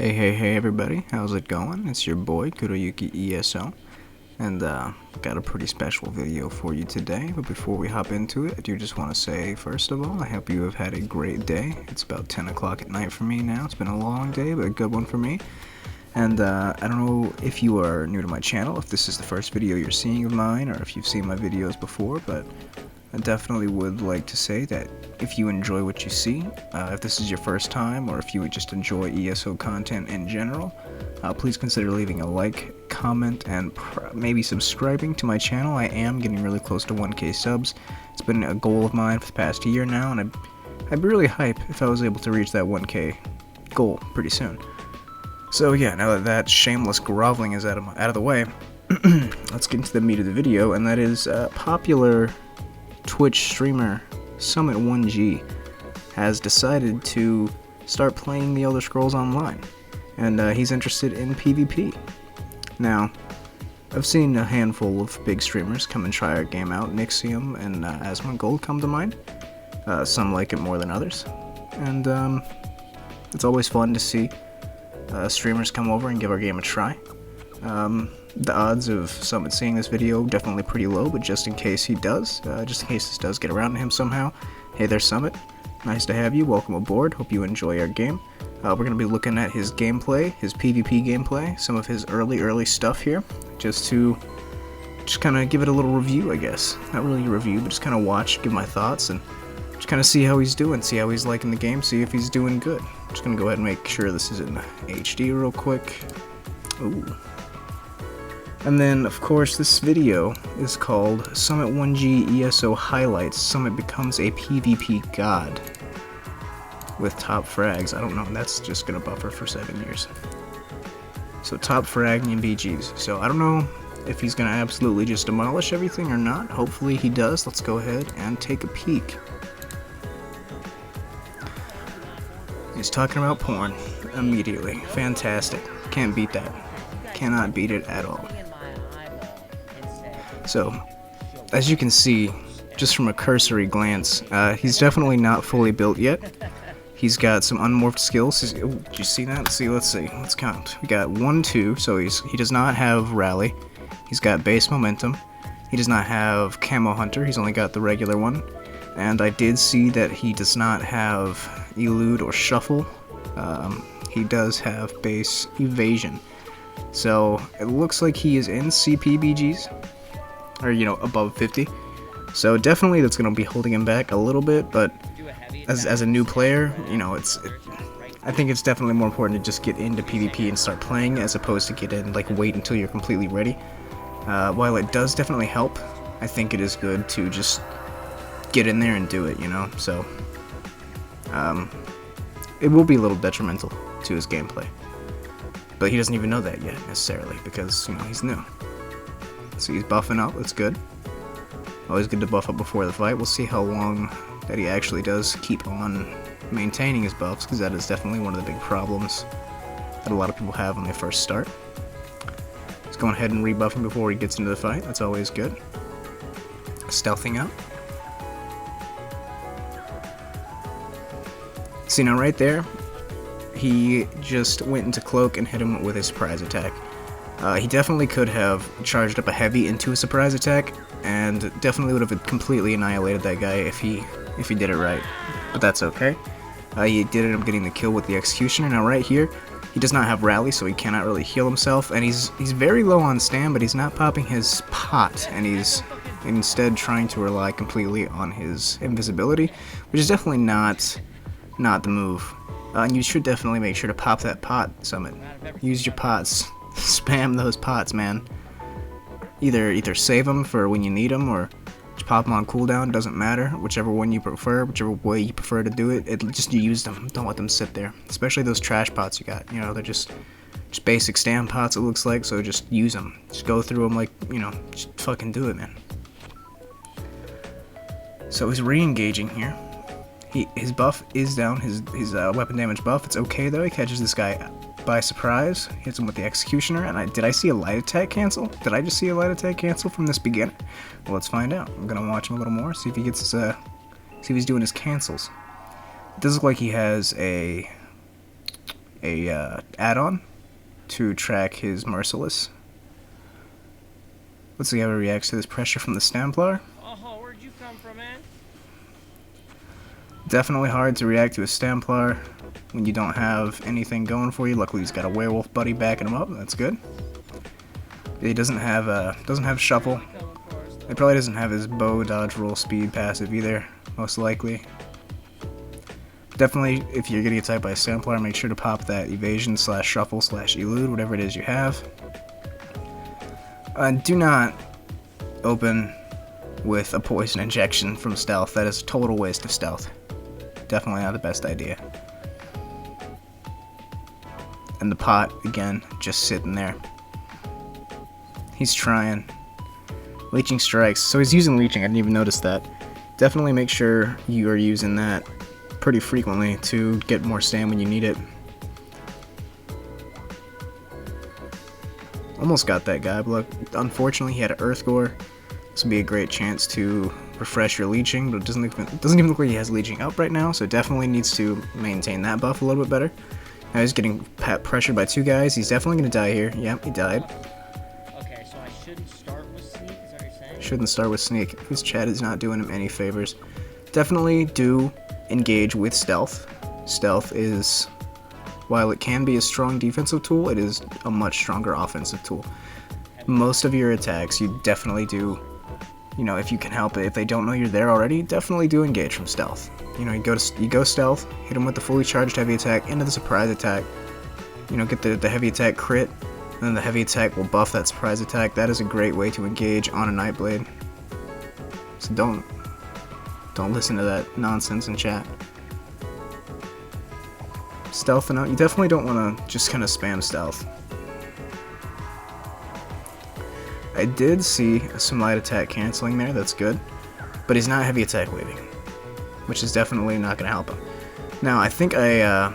Hey everybody, how's it going? It's your boy Kuroyuki ESO, and got a pretty special video for you today. But before we hop into it, I do just want to say, first of all, I hope you have had a great day. It's about 10 o'clock at night for me now. It's been a long day, but a good one for me. And I don't know if you are new to my channel, if this is the first video you're seeing of mine, or if you've seen my videos before, but I definitely would like to say that if you enjoy what you see, if this is your first time, or if you would just enjoy ESO content in general, please consider leaving a like, comment, and maybe subscribing to my channel. I am getting really close to 1K subs. It's been a goal of mine for the past year now, and I'd be really hype if I was able to reach that 1K goal pretty soon. So yeah, now that that shameless groveling is out of the way, let's get into the meat of the video, and that is popular Twitch streamer SUMMIT1G has decided to start playing the Elder Scrolls Online, and he's interested in PvP. Now, I've seen a handful of big streamers come and try our game out. Nixium and Asmongold come to mind. Some like it more than others, and it's always fun to see streamers come over and give our game a try. The odds of Summit seeing this video definitely pretty low, but just in case he does, just in case this does get around to him somehow, hey there Summit, nice to have you, welcome aboard, hope you enjoy our game. We're going to be looking at his gameplay, his PvP gameplay, some of his early stuff here, just kind of give it a little review, I guess. Not really a review, but just kind of watch, give my thoughts, and just kind of see how he's doing, see how he's liking the game, see if he's doing good. Just going to go ahead and make sure this is in HD real quick. Ooh. And then, of course, this video is called SUMMIT1G ESO Highlights. Summit becomes a PvP god with top frags. I don't know, that's just gonna buffer for 7 years. So top frag and BGs. So I don't know if he's gonna absolutely just demolish everything or not. Hopefully he does. Let's go ahead and take a peek. He's talking about porn immediately. Fantastic. Can't beat that. Cannot beat it at all. So, as you can see, just from a cursory glance, he's definitely not fully built yet. He's got some unmorphed skills. Did you see that? Let's see. Let's count. We got 1, 2, so he does not have Rally. He's got base momentum. He does not have Camo Hunter. He's only got the regular one. And I did see that he does not have Elude or Shuffle. He does have base Evasion. So, it looks like he is in CPBGs. Or, you know, above 50. So definitely that's going to be holding him back a little bit, but as a new player, you know, I think it's definitely more important to just get into PvP and start playing as opposed to get in, like, wait until you're completely ready. While it does definitely help, I think it is good to just get in there and do it, you know, so it will be a little detrimental to his gameplay. But he doesn't even know that yet, necessarily, because, you know, he's new. So he's buffing up, that's good. Always good to buff up before the fight. We'll see how long that he actually does keep on maintaining his buffs, because that is definitely one of the big problems that a lot of people have when they first start. He's going ahead and rebuffing before he gets into the fight, that's always good. Stealthing out. See, now right there, he just went into Cloak and hit him with his surprise attack. He definitely could have charged up a heavy into a surprise attack, and definitely would have completely annihilated that guy if he did it right. But that's okay. He did end up getting the kill with the Executioner. Now right here, he does not have Rally, so he cannot really heal himself, and he's very low on stam, but he's not popping his pot, and he's instead trying to rely completely on his invisibility, which is definitely not the move. And you should definitely make sure to pop that pot, Summit. Use your pots. Spam those pots, man. Either save them for when you need them, or just pop them on cooldown. Doesn't matter. Whichever one you prefer, whichever way you prefer to do it. Just you use them. Don't let them sit there. Especially those trash pots you got. You know, they're just basic stam pots. It looks like. So just use them. Just go through them like, you know, just fucking do it, man. So he's re-engaging here. His buff is down. His weapon damage buff. It's okay though. He catches this guy by surprise, hits him with the Executioner, and did I see a light attack cancel? Did I just see a light attack cancel from this beginner? Well, let's find out. I'm gonna watch him a little more, see if he gets see if he's doing his cancels. It does look like he has a a add-on to track his Merciless. Let's see how he reacts to this pressure from the Stamplar. Oh, where'd you come from, man? Definitely hard to react to a Stamplar when you don't have anything going for you. Luckily, he's got a werewolf buddy backing him up. That's good. He doesn't have shuffle. He probably doesn't have his bow, dodge, roll, speed passive either, most likely. Definitely, if you're getting attacked by a Stamplar, make sure to pop that evasion / shuffle / elude, whatever it is you have. Do not open with a poison injection from stealth. That is a total waste of stealth. Definitely not the best idea. And the pot, again, just sitting there. He's trying. Leeching strikes. So he's using leeching. I didn't even notice that. Definitely make sure you are using that pretty frequently to get more stam when you need it. Almost got that guy, but look, unfortunately he had an Earth Gore. This would be a great chance to refresh your leeching, but it doesn't even look like he has leeching up right now, so definitely needs to maintain that buff a little bit better. Now he's getting pressured by two guys. He's definitely going to die here. Yep, he died. Okay, so I shouldn't start with sneak, is that what you're saying? Shouldn't start with sneak. His chat is not doing him any favors. Definitely do engage with stealth. Stealth is, while it can be a strong defensive tool, it is a much stronger offensive tool. Most of your attacks, you definitely do, you know, if you can help it. If they don't know you're there already, definitely do engage from stealth. You know, you go stealth, hit them with the fully charged heavy attack into the surprise attack. You know, get the heavy attack crit, and then the heavy attack will buff that surprise attack. That is a great way to engage on a Nightblade. So don't listen to that nonsense in chat. Stealth and out. You definitely don't want to just kind of spam stealth. I did see some light attack canceling there. That's good, but he's not heavy attack waving, which is definitely not going to help him. Now I think I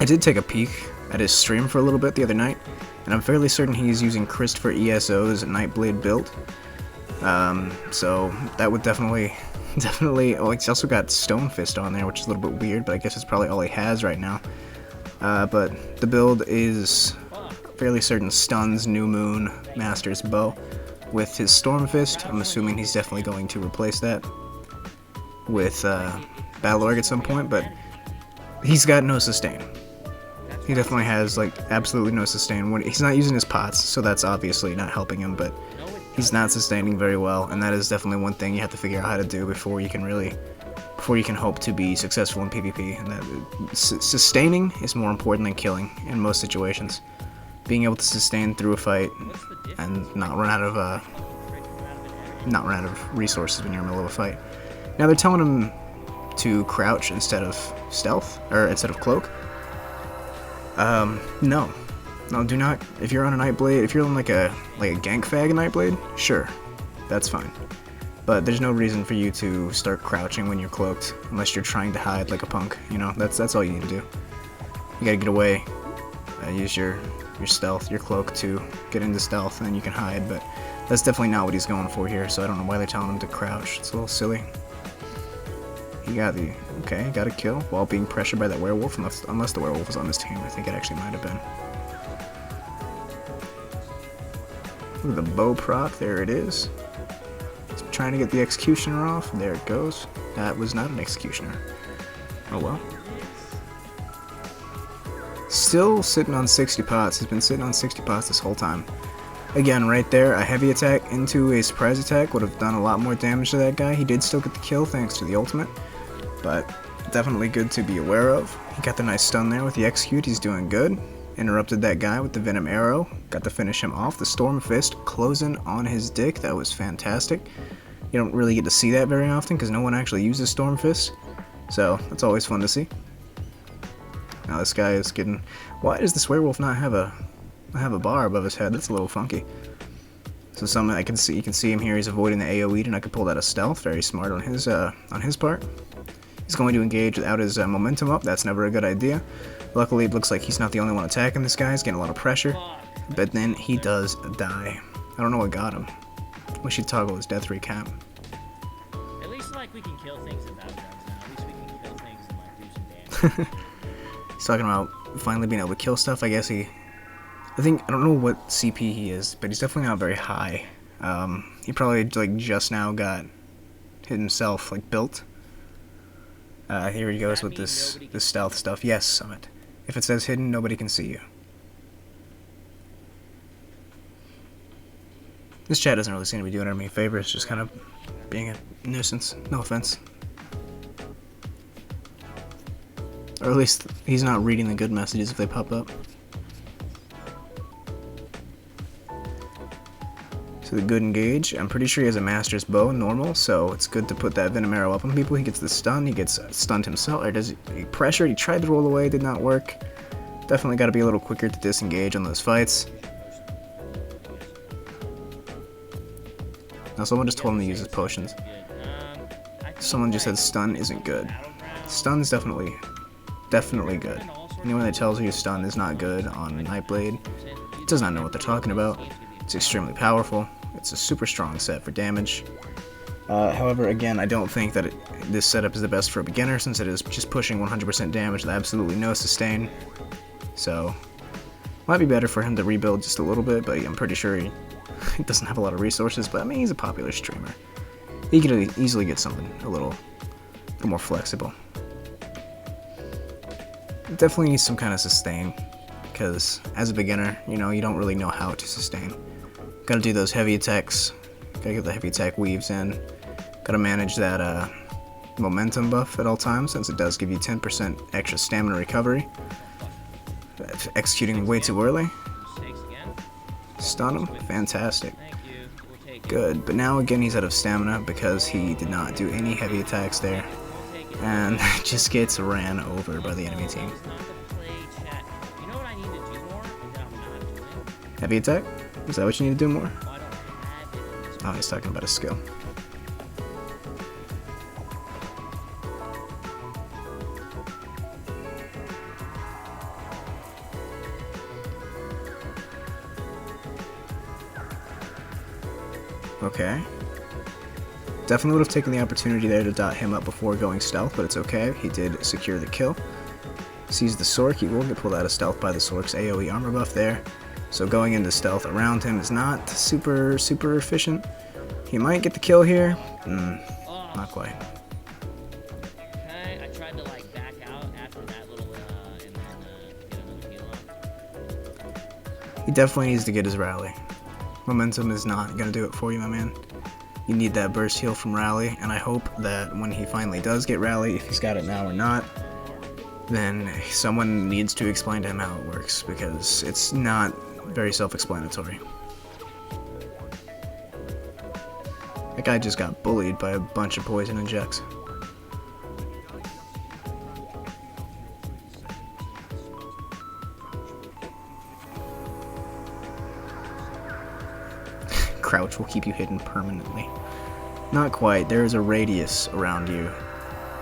did take a peek at his stream for a little bit the other night, and I'm fairly certain he's using Christopher ESO's Nightblade build. So that would definitely. Oh, he's also got Stone Fist on there, which is a little bit weird, but I guess it's probably all he has right now. But the build is fairly certain stuns New Moon Master's Bow with his Storm Fist. I'm assuming he's definitely going to replace that with Battle Org at some point, but he's got no sustain. He definitely has like absolutely no sustain. He's not using his pots, so that's obviously not helping him, but he's not sustaining very well, and that is definitely one thing you have to figure out how to do before you can hope to be successful in PvP. And that sustaining is more important than killing in most situations. Being able to sustain through a fight and not run out of resources when you're in the middle of a fight. Now they're telling him to crouch instead of stealth, or instead of cloak. No, do not. If you're on a Nightblade, if you're on like a gank fag Nightblade, sure, that's fine. But there's no reason for you to start crouching when you're cloaked, unless you're trying to hide like a punk. You know, that's all you need to do. You gotta get away. Use your stealth, your cloak to get into stealth, and then you can hide. But that's definitely not what he's going for here. So I don't know why they're telling him to crouch. It's a little silly. He got a kill while being pressured by that werewolf, unless the werewolf was on his team. I think it actually might have been. Look at the bow proc, there it is. He's trying to get the executioner off, there it goes. That was not an executioner. Oh well. Still sitting on 60 pots, he's been sitting on 60 pots this whole time. Again, right there, a heavy attack into a surprise attack would have done a lot more damage to that guy. He did still get the kill thanks to the ultimate, but definitely good to be aware of. He got the nice stun there with the execute, he's doing good. Interrupted that guy with the Venom Arrow, got to finish him off. The Storm Fist closing on his dick, that was fantastic. You don't really get to see that very often because no one actually uses Storm Fist, so that's always fun to see. Now this guy is getting... Why does this werewolf not have a bar above his head? That's a little funky. So you can see him here, he's avoiding the AoE, and I could pull that as stealth. Very smart on his part. He's going to engage without his momentum up, that's never a good idea. Luckily, it looks like he's not the only one attacking this guy. He's getting a lot of pressure. But then he does die. I don't know what got him. Wish he'd toggle his death recap. At least, like, we can kill things without drugs now. At least we can kill things and, like, do some damage. He's talking about finally being able to kill stuff. I guess I don't know what CP he is, but he's definitely not very high. He probably like just now got himself like built. Here he goes with this stealth stuff. Yes, Summit. If it says hidden, nobody can see you. This chat doesn't really seem to be doing any favors, just kind of being a nuisance. No offense. Or at least he's not reading the good messages if they pop up. So the good engage, I'm pretty sure he has a master's bow, normal, so it's good to put that venom arrow up on people. He gets the stun, he gets stunned himself, or does he pressured, he tried to roll away, did not work. Definitely got to be a little quicker to disengage on those fights. Now someone just told him to use his potions. Someone just said stun isn't good. Stun's definitely good. Anyone that tells you stun is not good on Nightblade does not know what they're talking about. It's extremely powerful. It's a super strong set for damage. However, again, I don't think that this setup is the best for a beginner since it is just pushing 100% damage with absolutely no sustain. So, might be better for him to rebuild just a little bit, but I'm pretty sure he doesn't have a lot of resources. But I mean, he's a popular streamer. He could easily get something a little more flexible. Definitely needs some kind of sustain, because as a beginner, you know, you don't really know how to sustain. Gotta do those heavy attacks, gotta get the heavy attack weaves in, gotta manage that momentum buff at all times, since it does give you 10% extra stamina recovery. Executing way too early. Stun him, fantastic. Good, but now again he's out of stamina because he did not do any heavy attacks there. And just gets ran over by the enemy team. Heavy attack? Is that what you need to do more? Oh, he's talking about a skill. Okay. Definitely would have taken the opportunity there to dot him up before going stealth, but it's okay. He did secure the kill. Sees the Sork. He will get pulled out of stealth by the Sork's AoE armor buff there. So going into stealth around him is not super efficient. He might get the kill here. Not quite. Okay, I tried to like back out after that little and then get another heal up. He definitely needs to get his rally. Momentum is not gonna do it for you, my man. You need that burst heal from rally, and I hope that when he finally does get rally, if he's got it now or not, then someone needs to explain to him how it works, because it's not very self-explanatory. That guy just got bullied by a bunch of poison injects. Crouch will keep you hidden permanently. Not quite. There is a radius around you,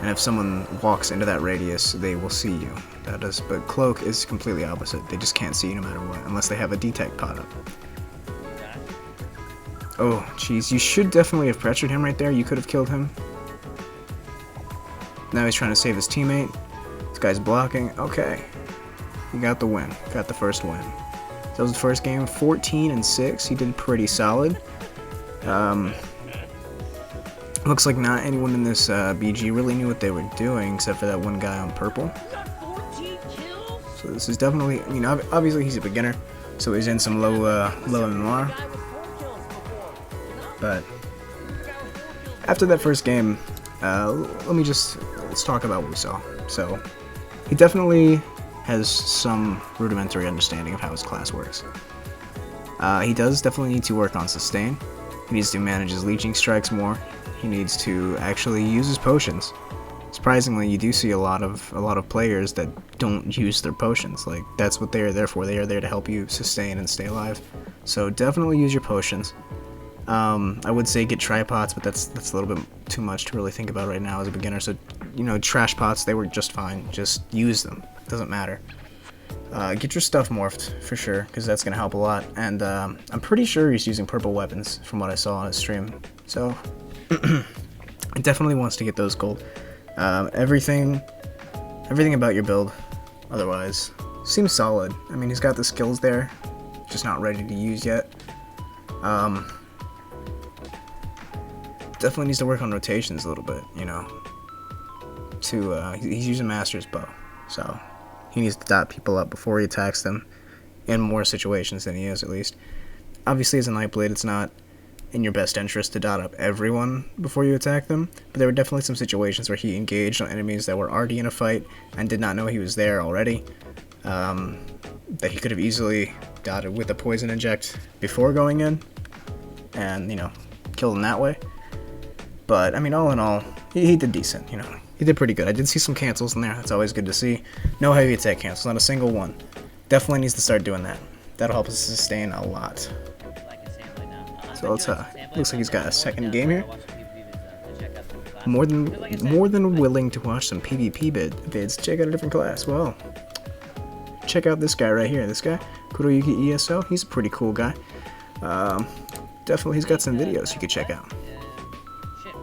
and if someone walks into that radius, they will see you. That is, but Cloak is completely opposite. They just can't see you no matter what, unless they have a detect pod up. Oh, jeez, you should definitely have pressured him right there. You could have killed him. Now he's trying to save his teammate. This guy's blocking. Okay, he got the win. Got the first win. That was the first game. 14-6. He did pretty solid. Looks like not anyone in this BG really knew what they were doing, except for that one guy on purple. So this is definitely, I mean, obviously he's a beginner, so he's in some low MMR. But after that first game, let's talk about what we saw. So he definitely has some rudimentary understanding of how his class works. He does definitely need to work on sustain. He needs to manage his leeching strikes more. He needs to actually use his potions. Surprisingly, you do see a lot of players that don't use their potions. Like, that's what they are there for. They are there to help you sustain and stay alive. So definitely use your potions. I would say get tripods, but that's a little bit too much to really think about right now as a beginner. So, you know, trash pots, they work just fine. Just use them. Doesn't matter. Get your stuff morphed for sure, because that's gonna help a lot. And I'm pretty sure he's using purple weapons from what I saw on his stream. So definitely wants to get those gold. Everything about your build otherwise, seems solid. I mean, he's got the skills there, just not ready to use yet. Definitely needs to work on rotations a little bit, you know. He's using Master's Bow, so he needs to dot people up before he attacks them, in more situations than he is, at least. Obviously, as a Nightblade, it's not in your best interest to dot up everyone before you attack them, but there were definitely some situations where he engaged on enemies that were already in a fight and did not know he was there already, that he could have easily dotted with a poison inject before going in, and, you know, killed him that way. But, I mean, all in all, he did decent, you know. He did pretty good. I did see some cancels in there. That's always good to see. No heavy attack cancels, not a single one. Definitely needs to start doing that. That'll help us sustain a lot. So let's looks like he's got a second game here. More than willing to watch some PvP vids. Check out a different class. Well, check out this guy right here. This guy, Kuroyuki ESO. He's a pretty cool guy. Definitely, he's got some videos you could check out.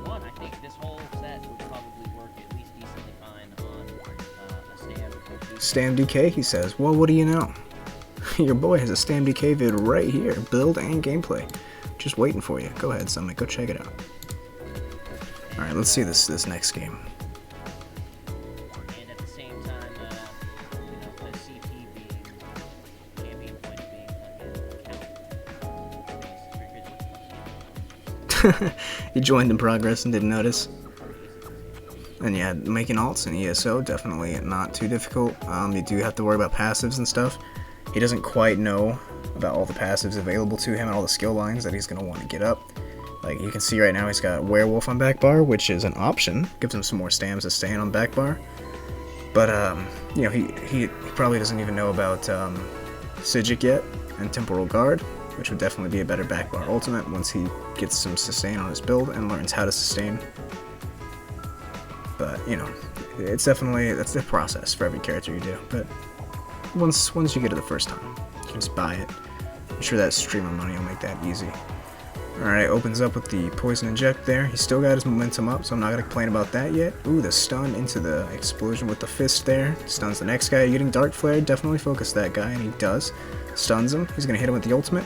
I think this whole set would probably work at least decently fine on a Stam DK, he says. Well, what do you know? Your boy has a Stam DK vid right here, build and gameplay. Just waiting for you. Go ahead, Summit. Go check it out. All right, let's see this next game. And at the same time, you know, the CP being champion point being He joined in progress and didn't notice. And yeah, making alts in ESO, definitely not too difficult. You do have to worry about passives and stuff. He doesn't quite know about all the passives available to him and all the skill lines that he's going to want to get up. Like you can see right now, he's got Werewolf on back bar, which is an option. Gives him some more stams to stay on back bar. But, you know, he probably doesn't even know about Psijic yet and Temporal Guard, which would definitely be a better back bar ultimate once he gets some sustain on his build and learns how to sustain. But, you know, it's definitely, that's the process for every character you do. But once you get it the first time, you can just buy it. I'm sure that streamer money will make that easy. Alright, opens up with the poison inject there. He's still got his momentum up, so I'm not going to complain about that yet. Ooh, the stun into the explosion with the fist there. Stuns the next guy. Getting Dark Flare, definitely focus that guy, and he does. Stuns him. He's going to hit him with the ultimate.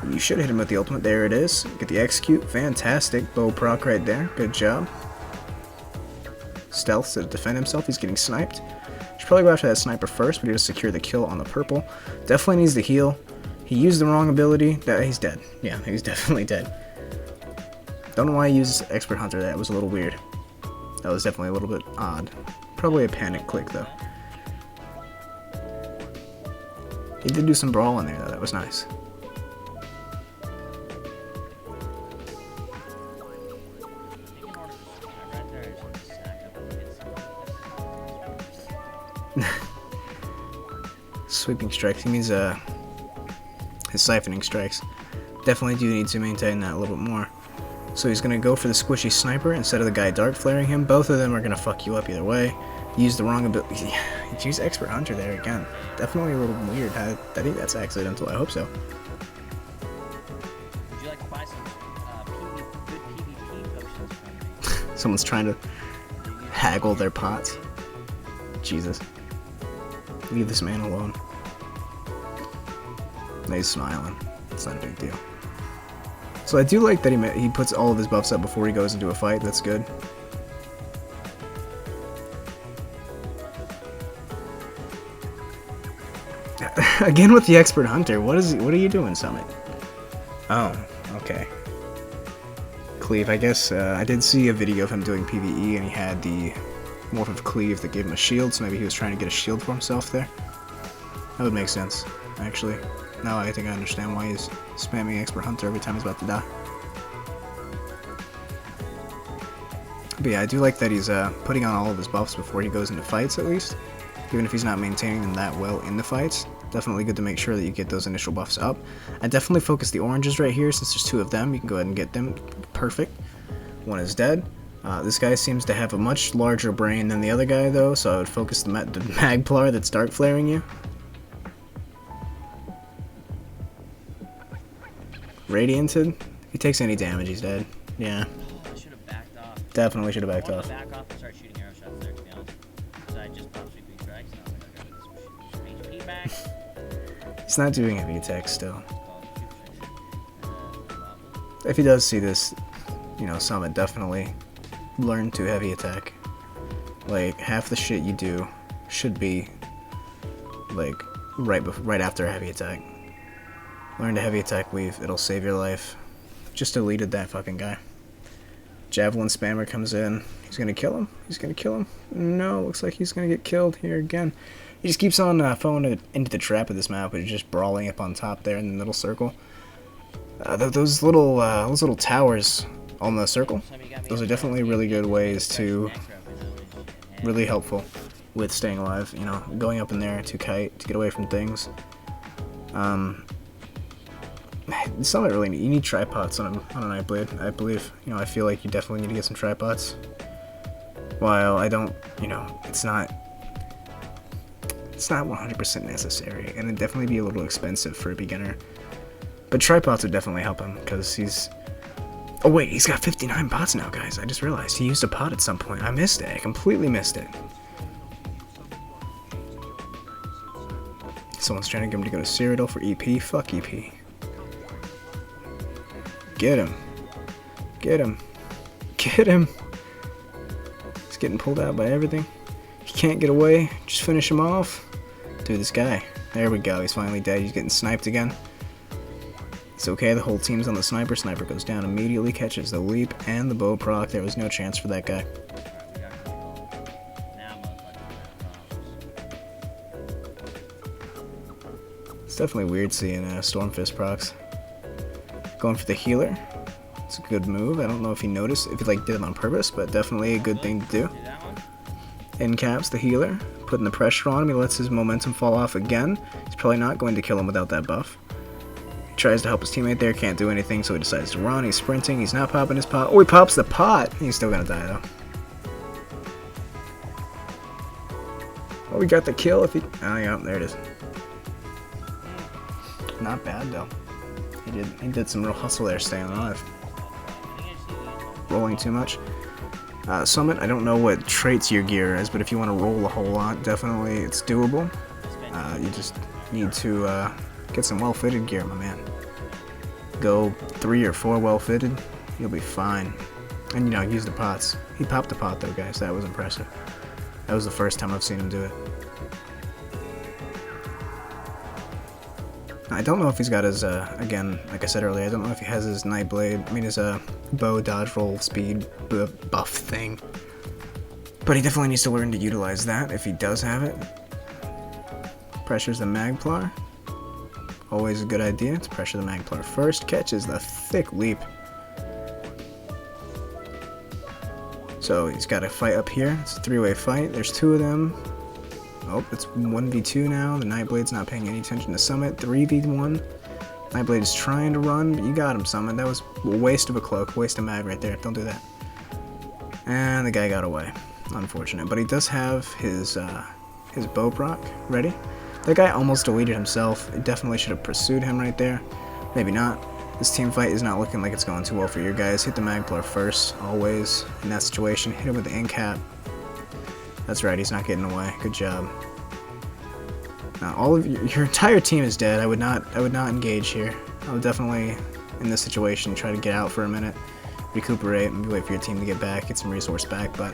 You should hit him with the ultimate. There it is. Get the execute. Fantastic. Bow proc right there. Good job. Stealth to defend himself. He's getting sniped. Should probably go after that sniper first, but he just secure the kill on the purple. Definitely needs to heal. He used the wrong ability. He's dead. Yeah, he's definitely dead. Don't know why he used Expert Hunter. That was a little weird. That was definitely a little bit odd. Probably a panic click, though. He did do some brawl in there, though. That was nice. Sweeping strikes. He means his siphoning strikes. Definitely do need to maintain that a little bit more. So he's gonna go for the squishy sniper instead of the guy dark flaring him. Both of them are gonna fuck you up either way. Use the wrong ability. Use Expert Hunter there again. Definitely a little weird. I think that's accidental. I hope so. Would you like to buy some good PvP potions from me? Someone's trying to haggle their pots. Jesus. Leave this man alone. He's smiling. It's not a big deal. So I do like that he puts all of his buffs up before he goes into a fight. That's good. Again with the Expert Hunter. What are you doing, Summit? Oh, okay. Cleave. I guess I did see a video of him doing PvE, and he had the Morph of Cleave that gave him a shield. So maybe he was trying to get a shield for himself there. That would make sense, actually. Now I think I understand why he's spamming Expert Hunter every time he's about to die. But yeah, I do like that he's putting on all of his buffs before he goes into fights, at least. Even if he's not maintaining them that well in the fights. Definitely good to make sure that you get those initial buffs up. I definitely focus the oranges right here, since there's two of them. You can go ahead and get them. Perfect. One is dead. This guy seems to have a much larger brain than the other guy, though, so I would focus the Magplar that's dark flaring you. Radianted. If he takes any damage, he's dead. Yeah. Oh, I should have backed off. Definitely should have backed off. Back off and start shooting arrow shots there, to be honest. Because I just popped sweeping strikes, and I was like, attack. He's not doing heavy attack still. Well, If he does see this, you know, Summit, definitely learn to heavy attack. Like, half the shit you do should be, like, right after a heavy attack. Learn to heavy attack weave, it'll save your life. Just deleted that fucking guy. Javelin spammer comes in. He's gonna kill him. He's gonna kill him. No, looks like he's gonna get killed here again. He just keeps on falling into the trap of this map, which is just brawling up on top there in the middle circle. Those little towers on the circle, those are definitely really good ways to, really helpful with staying alive. You know, going up in there to kite, to get away from things. Summit really you need tripods on a Nightblade, I believe. You know, I feel like you definitely need to get some tripods. While I don't, you know, it's not 100% necessary, and it'd definitely be a little expensive for a beginner. But tripods would definitely help him, because he's... Oh wait, he's got 59 pots now, guys. I just realized he used a pot at some point. I missed it. I completely missed it. Someone's trying to get him to go to Cyrodiil for EP. Fuck EP. Get him. Get him. Get him. He's getting pulled out by everything. He can't get away. Just finish him off. Dude, this guy. There we go. He's finally dead. He's getting sniped again. It's okay. The whole team's on the sniper. Sniper goes down immediately. Catches the leap and the bow proc. There was no chance for that guy. It's definitely weird seeing Stormfist procs. Going for the healer. It's a good move. I don't know if he noticed, if he like did it on purpose, but definitely a good thing to do. In caps the healer, putting the pressure on him. He lets his momentum fall off again. He's probably not going to kill him without that buff. He tries to help his teammate there, can't do anything, so he decides to run. He's sprinting. He's not popping his pot. Oh, he pops the pot. He's still gonna die though. Oh, we got the kill. If he, oh yeah, there it is. Not bad though. He did some real hustle there, staying alive. Rolling too much. Summit, I don't know what traits your gear is, but if you want to roll a whole lot, definitely it's doable. You just need to get some well-fitted gear, my man. Go 3 or 4 well-fitted, you'll be fine. And, you know, use the pots. He popped the pot, though, guys. That was impressive. That was the first time I've seen him do it. I don't know if he's got his, again, like I said earlier, I don't know if he has his Nightblade, I mean his bow dodge roll speed buff thing. But he definitely needs to learn to utilize that if he does have it. Pressures the Magplar. Always a good idea to pressure the Magplar first. Catches the thick leap. So he's got a fight up here. It's a 3-way fight. There's 2 of them. Oh, it's 1v2 now. The Nightblade's not paying any attention to Summit. 3v1. Nightblade is trying to run, but you got him, Summit. That was a waste of a cloak, waste of mag right there. Don't do that. And the guy got away. Unfortunate. But he does have his bow proc ready. That guy almost deleted himself. It definitely should have pursued him right there. Maybe not. This team fight is not looking like it's going too well for you guys. Hit the Magplar first, always. In that situation, hit him with the end cap. That's right, he's not getting away. Good job. Now, all of your entire team is dead. I would not engage here. I would definitely, in this situation, try to get out for a minute, recuperate, and wait for your team to get back, get some resource back. But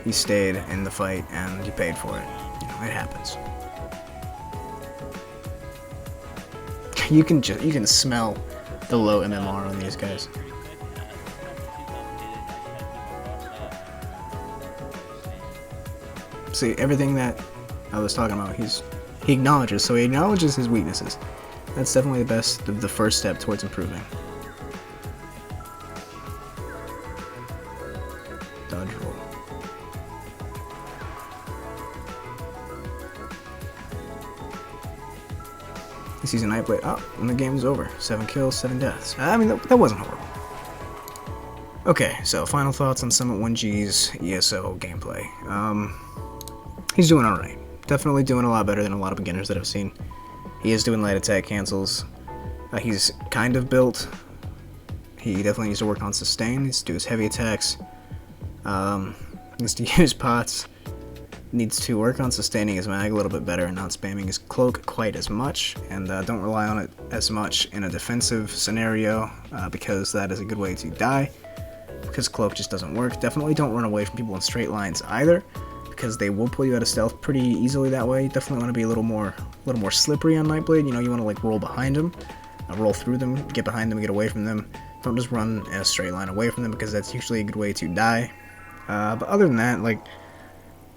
you stayed in the fight, and you paid for it. You know, it happens. You can smell the low MMR on these guys. See, everything that I was talking about, he acknowledges, so he acknowledges his weaknesses. That's definitely the first step towards improving. Dodge roll. He sees a Nightblade. Oh, and the game's over. 7 kills, 7 deaths. I mean, that wasn't horrible. Okay, so final thoughts on SUMMIT1G's ESO gameplay. He's doing alright. Definitely doing a lot better than a lot of beginners that I've seen. He is doing light attack cancels. He's kind of built. He definitely needs to work on sustain. He needs to do his heavy attacks. He needs to use pots. needs to work on sustaining his mag a little bit better and not spamming his cloak quite as much, and don't rely on it as much in a defensive scenario because that is a good way to die, because cloak just doesn't work. Definitely don't run away from people in straight lines either, because they will pull you out of stealth pretty easily that way. You definitely want to be a little more slippery on Nightblade. You know, you want to like roll behind them, roll through them, get behind them, get away from them. Don't just run in a straight line away from them, because that's usually a good way to die. But other than that, like,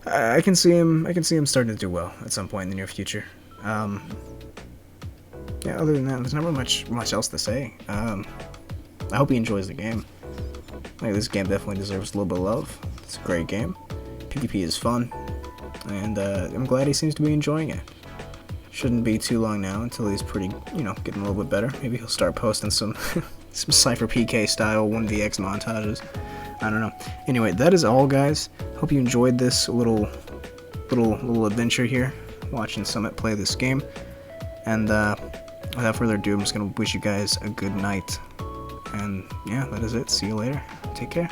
I can see him starting to do well at some point in the near future. Yeah, other than that, there's not really much else to say. I hope he enjoys the game. Like, this game definitely deserves a little bit of love. It's a great game. PvP is fun, and I'm glad he seems to be enjoying it. Shouldn't be too long now until he's pretty, you know, getting a little bit better. Maybe he'll start posting some some Cypher PK style 1vx montages. I don't know. Anyway, that is all, guys. Hope you enjoyed this little adventure here, watching Summit play this game. And without further ado, I'm just gonna wish you guys a good night. And yeah, that is it. See you later. Take care.